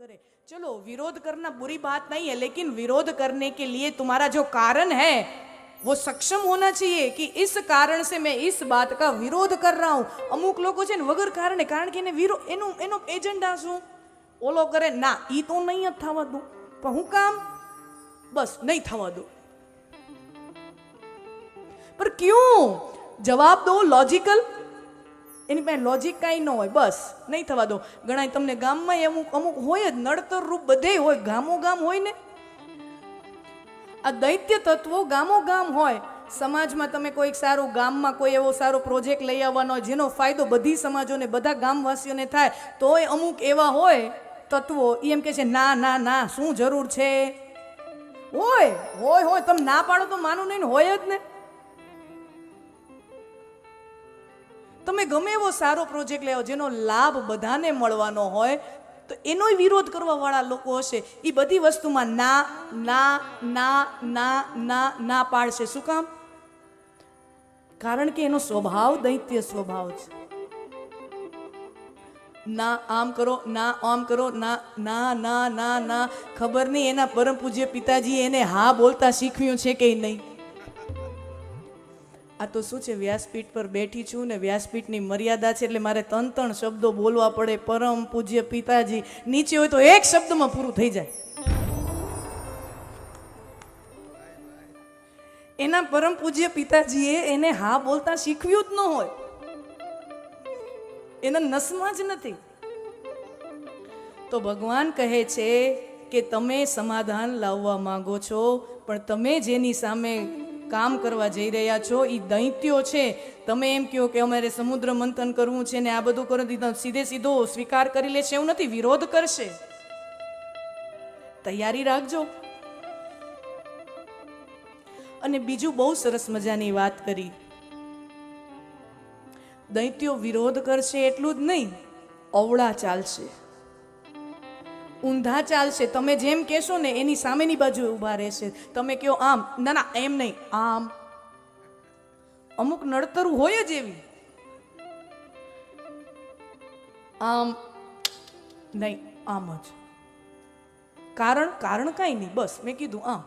करे। चलो विरोध करना बुरी बात नहीं है, लेकिन विरोध करने के लिए तुम्हारा जो कारण है वो सक्षम होना चाहिए कि इस कारण से मैं इस बात का विरोध कर रहा हूं। अमुक लोगों છે ને વગર કારણે, કારણ કે એને એનો એજન્ડા શું, ઓલો કરે ના ઈ તો નહીં જ થવા દઉં, પણ હું કામ બસ નહીં થવા દઉં। पर क्यों? जवाब दो लॉजिकल। એની પાસે લોજિક કાંઈ ન હોય, બસ નહીં થવા દો। ઘણા તમને ગામમાં અમુક હોય જ, નડતર રૂપ બધે હોય, ગામો ગામ હોય ને। આ દૈત્ય તત્વો ગામો ગામ હોય। સમાજમાં તમે કોઈક સારું ગામમાં કોઈ એવો સારો પ્રોજેક્ટ લઈ આવવાનો હોય જેનો ફાયદો બધી સમાજોને બધા ગામવાસીઓને થાય, તોય અમુક એવા હોય તત્વો એમ કે છે ના ના ના શું જરૂર છે। હોય હોય હોય, તમે ના પાડો તો માનું નહીં, હોય જ ને। તમે ગમે એવો સારો પ્રોજેક્ટ લેવો જેનો લાભ બધાને મળવાનો હોય તો એનોય વિરોધ કરવા વાળા લોકો હશે। એ બધી વસ્તુમાં ના ના ના ના ના ના પાડશે। શું કામ? કારણ કે એનો સ્વભાવ દૈત્ય સ્વભાવ છે। ના આમ કરો, ના આમ કરો, ના ના ના ના ના। ખબર નહીં એના પરમ પૂજ્ય પિતાજી એને હા બોલતા શીખવ્યું છે કે નહીં। આ તો શું છે, વ્યાસપીઠ પર બેઠી છું ને વ્યાસપીઠની મર્યાદા છે એટલે મારે 3 શબ્દો બોલવા પડે। પરમ પૂજ્ય પિતાજી નીચે હોય તો એક શબ્દમાં પૂરું થઈ જાય। એના પરમ પૂજ્ય પિતાજીએ એને હા બોલતા શીખવ્યું જ ન હોય, એના નસમાં જ નથી। તો ભગવાન કહે છે કે તમે સમાધાન લાવવા માંગો છો, પણ તમે જેની સામે કામ કરવા જઈ રહ્યા છો એ દૈત્યો છે। તમે એમ કહો કે અમારે સમુદ્ર મંથન કરવું છે ને આ બધું કરી દીધું, સીધે સીધો સ્વીકાર કરી લેશે એવું નથી, વિરોધ કરશે। તૈયારી રાખજો। અને બીજું બહુ સરસ મજાની વાત કરી, દૈત્યો વિરોધ કરશે એટલું જ નહીં, અવળા ચાલશે, ઊંધા ચાલશે। તમે જેમ કહેશો ને એની સામેની બાજુ ઊભા રહેશે। તમે કહો આમ, ના ના એમ નહીં, આમ। અમુક નડતરું હોય જ એવી, આમ નહીં આમ જ। કારણ કાંઈ નહીં, બસ મેં કીધું આમ।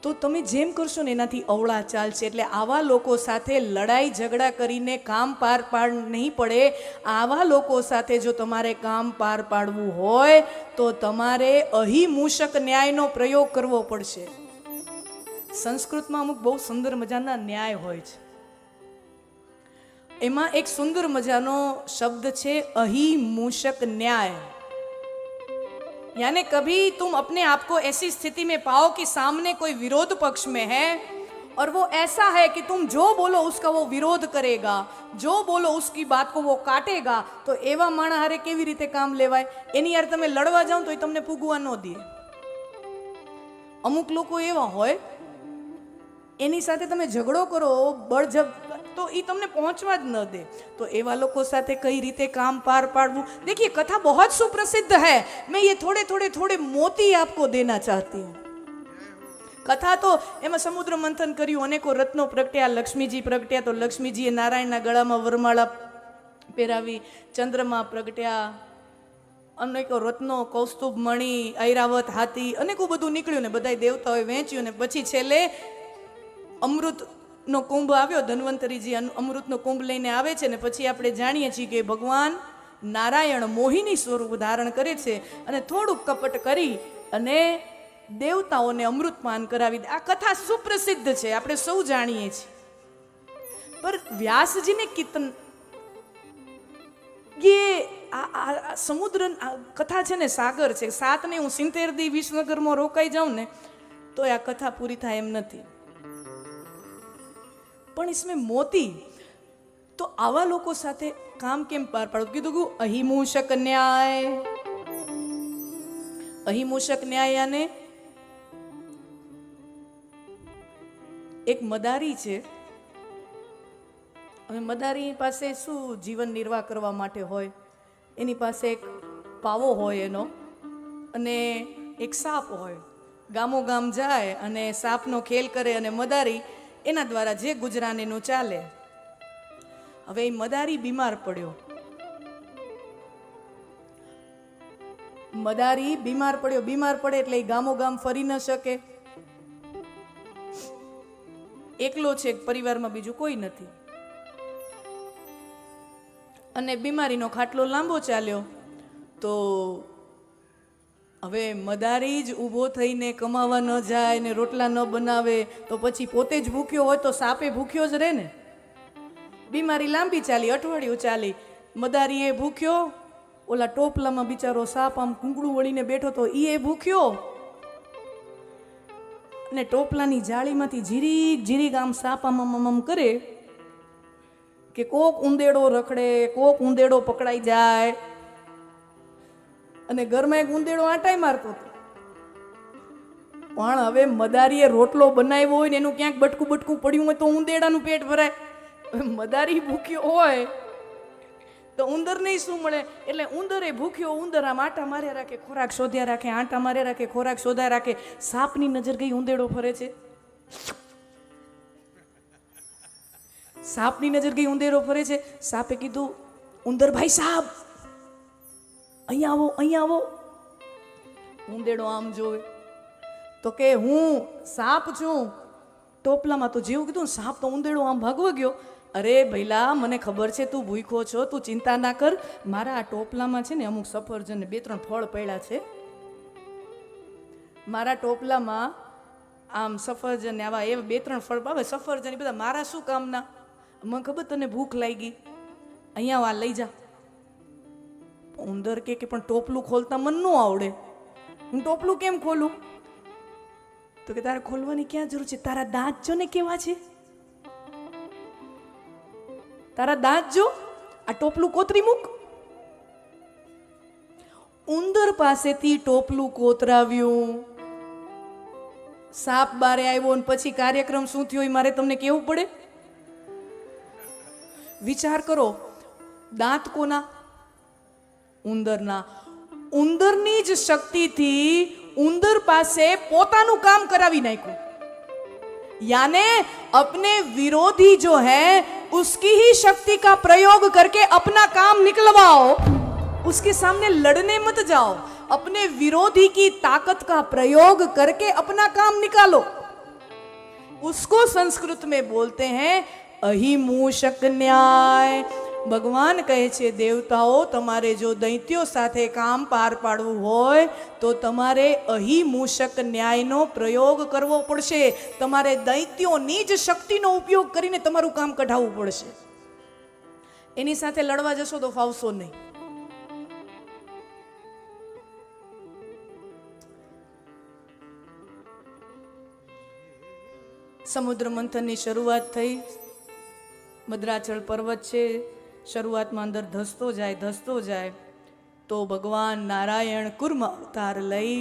તો તમે જેમ કરશો ને એનાથી અવળા ચાલશે। એટલે આવા લોકો સાથે લડાઈ ઝઘડા કરીને કામ પાર પાડ નહીં પડે। આવા લોકો સાથે જો તમારે કામ પાર પાડવું હોય તો તમારે અહિમૂષક ન્યાયનો પ્રયોગ કરવો પડશે। સંસ્કૃતમાં અમુક બહુ સુંદર મજાના ન્યાય હોય છે, એમાં એક સુંદર મજાનો શબ્દ છે અહિમૂષક न्याय। यानी कभी तुम अपने आप को ऐसी स्थिति में पाओ कि सामने कोई विरोध पक्ष में है और वो ऐसा है कि तुम जो बोलो उसका वो विरोध करेगा, जो बोलो उसकी बात को वो काटेगा। तो एवा माणस हारे केवी रीते काम लेवाय? एनी यार तमे लड़वा जाओ तो तमने पूगवा न दे। अमुक लोको एवा होय, एनी साथे तमे झगड़ो करो, बळजब तो ई तमने पहुंचवा ज न दे। तो एवा लोको साथे कई रीते काम पार पाड़वू। देखिए कथा बहुत सुप्रसिद्ध है, मैं ये थोड़े थोड़े थोड़े मोती आपको देना चाहती हूँ। कथा तो एम समुद्र मंथन कर्યું, अनेको रत्नो प्रगट्या, लक्ष्मीजी प्रगट्या तो लक्ष्मीजीए नारायणना गळामां वरमाळा પહેરાવી, ચંદ્रमा પ્રગટ્યા, અનેકો રત્નો, કૌસ્તુભ મણિ, ઐરાવત હાથી, અનેકો બધું નીકળ્યું ને બધાય દેવતાઓએ વહેંચ્યું ને પછી છેલ્લે અમૃતનો કુંભ આવ્યો। ધન્વંતરીજી અમૃતનો કુંભ લઈને આવે છે ને પછી આપણે જાણીએ છીએ કે ભગવાન નારાયણ મોહિની સ્વરૂપ ધારણ કરે છે અને થોડુંક કપટ કરી અને દેવતાઓને અમૃતપાન કરાવી દે। આ કથા સુપ્રસિદ્ધ છે, આપણે સૌ જાણીએ છીએ। પર વ્યાસજીને કિતન ये समुद्र कथा है ने सागर है, 7 ने हूँ 70 दी विसनगर में रोकाई जाऊँ ने तो आ कथा पूरी थाय एम नथी। पण इसमें मोती तो आवा लोको साथे काम केम पार पाडो? कीधुं कि अहिमूषक न्याय। अहिमूषक न्याय याने एक मदारी छे, હવે મદારી પાસે શું જીવન નિર્વાહ કરવા માટે હોય? એની પાસે એક પાવો હોય એનો, અને એક સાપ હોય। ગામો ગામ જાય અને સાપનો ખેલ કરે અને મદારી એના દ્વારા જે ગુજરાન એનું ચાલે। હવે એ મદારી બીમાર પડ્યો મદારી બીમાર પડ્યો, બીમાર પડે એટલે એ ગામો ગામ ફરી ન શકે, એકલો છે, પરિવારમાં બીજું કોઈ નથી, અને બીમારીનો ખાટલો લાંબો ચાલ્યો. તો હવે મદારી જ ઊભો થઈને કમાવા ન જાય ને રોટલા ન બનાવે તો પછી પોતે જ ભૂખ્યો હોય તો સાપે ભૂખ્યો જ રહે ને. બીમારી લાંબી ચાલી, અઠવાડિયું ચાલી, મદારી એ ભૂખ્યો, ઓલા ટોપલામાં બિચારો સાપ આમ કુંગળું વળીને બેઠો તો એ ભૂખ્યો, અને ટોપલાની જાળીમાંથી જીરીક જીરીક આમ સાપ આમ કરે કે કોક ઉંદેડો રખડે, કોક ઉંદેડો પકડાઈ જાય, અને ઘરમાં એક ઉંદેડો આંટાઈ મારતો હતો. પણ હવે મદારીએ રોટલો બનાવ્યો હોય ને એનું ક્યાંક બટકું બટકું પડ્યું હોય તો ઉંદેડાનું પેટ ભરાય. મદારી ભૂખ્યો હોય તો ઉંદરને શું મળે? એટલે ઉંદરે ભૂખ્યો, ઉંદર આમ આંટા માર્યા રાખે, ખોરાક શોધ્યા રાખે, આંટા માર્યા રાખે, ખોરાક શોધ્યા રાખે. સાપની નજર ગઈ, ઉંદેડો ફરે છે. સાપની નજર ગઈ, ઉંદેડો ફરે છે. સાપે કીધું, ઉંદર ભાઈ સાહેબ અહીંયા આવો, અહીંયા આવો. ઉંદેડો આમ જોવે તો કે હું સાપ છું ટોપલામાં. તો જેવું કીધું સાપ તો ઉંદેડો આમ ભાગવા ગયો. અરે ભઈલા, મને ખબર છે તું ભૂખ્યો છો, તું ચિંતા ના કર, મારા આ ટોપલામાં છે ને અમુક સફરજન ને 2-3 ફળ પડ્યા છે, મારા ટોપલામાં આમ સફરજન ને આવા એવા 2-3 ફળ પાવે, સફરજન એ બધા મારા શું કામના? મને ખબર તને ભૂખ લાગી, અહીંયા આ લઈ જા. ઉંદર કે પણ ટોપલું ખોલતા મન ન આવડે, હું ટોપલું કેમ ખોલું? તો કે તારે ખોલવાની ક્યાં જરૂર છે, તારા દાંત જો ને કેવા છે, તારા દાંત જો, આ ટોપલું કોતરી મૂક. ઉંદર પાસેથી ટોપલું કોતરાવ્યું, સાપ બારે આવ્યો, અને પછી કાર્યક્રમ શું થયો એ મારે તમને કેવું પડે? વિચાર કરો, દાંત કોના? ઉંદરના. ઉંદરની જ શક્તિથી ઉંદર પાસે પોતાનું કામ કરાવી નાખ્યું. यानी अपने विरोधी जो है उसकी ही शक्ति का प्रयोग करके अपना काम निकलवाओ, उसके सामने लड़ने मत जाओ, अपने विरोधी की ताकत का प्रयोग करके अपना काम निकालो. उसको संस्कृत में बोलते हैं अहिमूषक न्याय. ભગવાન કહે છે દેવતાઓ, તમારે જો દૈત્યો સાથે કામ પાર પાડવું હોય તો તમારે અહિમૂષક ન્યાયનો પ્રયોગ કરવો પડશે. તમારે દૈત્યોની જ શક્તિનો ઉપયોગ કરીને તમારું કામ કઢાવવું પડશે. એની સાથે લડવા જશો તો ફાવશો નહીં. સમુદ્ર મંથનની શરૂઆત થઈ. મદ્રાચળ પર્વત છે, શરૂઆતમાં અંદર ધસતો જાય તો ભગવાન નારાયણ કુર્મ અવતાર લઈ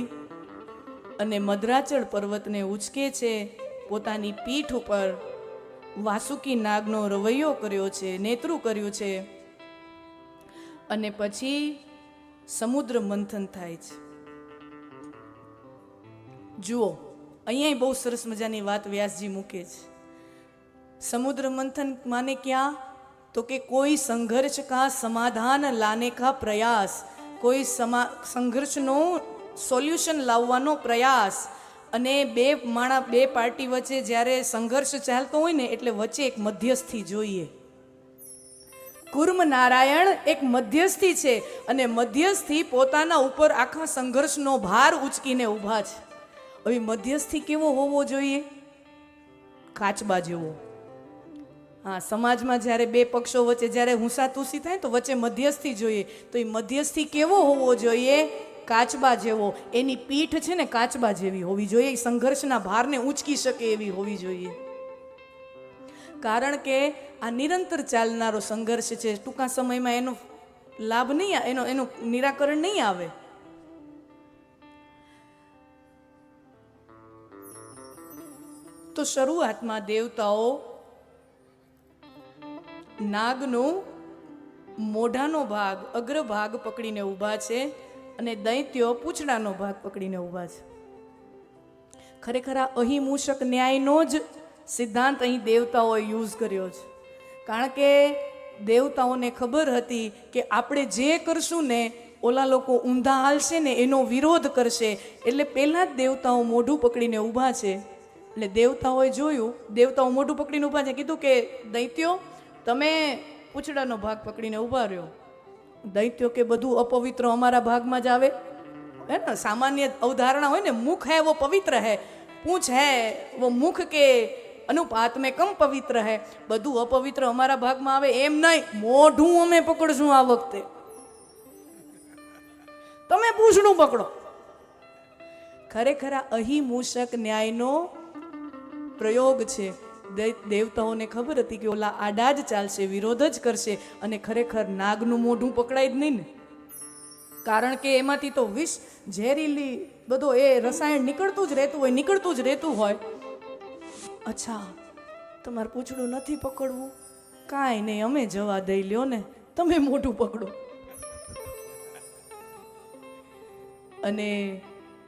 અને મદ્રાચળ પર્વતને ઉચકે છે. પોતાની પીઠ ઉપર વાસુકી નાગનો રવૈયો કર્યો છે, નેતરું કર્યું છે, અને પછી સમુદ્ર મંથન થાય છે. જુઓ, અહીંયા બહુ સરસ મજાની વાત વ્યાસજી મૂકે છે. समुद्र मंथन माने क्या? तो कि कोई संघर्ष का समाधान लाने का प्रयास, कोई संघर्ष नो सोल्यूशन लावવાનો प्रयास. અને બે પાર્ટી વચ્ચે જ્યારે સંઘર્ષ ચાલતો હોય ને એટલે વચ્ચે એક મધ્યસ્થી જોઈએ. કુર્મ નારાયણ એક મધ્યસ્થી છે, અને મધ્યસ્થી પોતાના ઉપર આખા સંઘર્ષનો ભાર ઉચકીને ઊભા છે. હવે મધ્યસ્થી કેવો હોવો જોઈએ? કાચબા જેવો. હા, સમાજમાં જ્યારે બે પક્ષો વચ્ચે જ્યારે હુંસાતુસી થાય તો વચ્ચે મધ્યસ્થી જોઈએ. તો એ મધ્યસ્થી કેવો હોવો જોઈએ? કાચબા જેવો. એની પીઠ છે ને કાચબા જેવી હોવી જોઈએ, સંઘર્ષના ભારને ઉંચકી શકે એવી હોવી જોઈએ. કારણ કે આ નિરંતર ચાલનારો સંઘર્ષ છે, ટૂંકા સમયમાં એનો લાભ નહીં, એનું નિરાકરણ નહીં આવે. તો શરૂઆતમાં દેવતાઓ નાગનો મોઢાનો ભાગ, અગ્રભાગ પકડીને ઊભા છે, અને દૈત્યો પૂંછડાનો ભાગ પકડીને ઊભા છે. ખરેખર આ અહિમૂષક ન્યાયનો જ સિદ્ધાંત અહીં દેવતાઓએ યુઝ કર્યો છે. કારણ કે દેવતાઓને ખબર હતી કે આપણે જે કરશું ને ઓલા લોકો ઊંધા હાલશે ને એનો વિરોધ કરશે. એટલે પહેલાં જ દેવતાઓ મોઢું પકડીને ઊભા છે. એટલે દેવતાઓએ જોયું, દેવતાઓ મોઢું પકડીને ઊભા છે. કીધું કે દૈત્યો તમે પૂંછડાનો ભાગ પકડીને ઊભા રહ્યો. દૈત્યો કે બધું અપવિત્ર અમારા ભાગમાં જ આવે. है ना, सामान्य अवधारणा हो ना, मुख है वो पवित्र है, पूंछ है वो मुख के अनुपात में कम पवित्र है, બધું અપવિત્ર અમારા ભાગમાં આવે એમ નહીં. મોઢું અમે પકડશું આ વખતે, તમે પૂંછડું પકડો. ખરેખર આ અહિમૂષક ન્યાયનો પ્રયોગ છે. દેવતાઓને ખબર હતી કે ઓલા આડા જ ચાલશે, વિરોધ જ કરશે, અને ખરેખર નાગનું મોઢું પકડાય જ નહીં ને, કારણ કે એમાંથી તો વિષ ઝેરીલી બધો એ રસાયણ નીકળતું જ રહેતું હોય. અચ્છા, તમારે પૂછડું નથી પકડવું, કાંઈ નહીં, અમે જવા દઈ લ્યો ને, તમે મોઢું પકડો. અને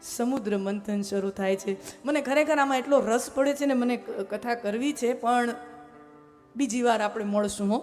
સમુદ્ર મંથન શરૂ થાય છે. મને ખરેખર આમાં એટલો રસ પડે છે ને, મને કથા કરવી છે, પણ બીજી વાર આપણે મળશું હો.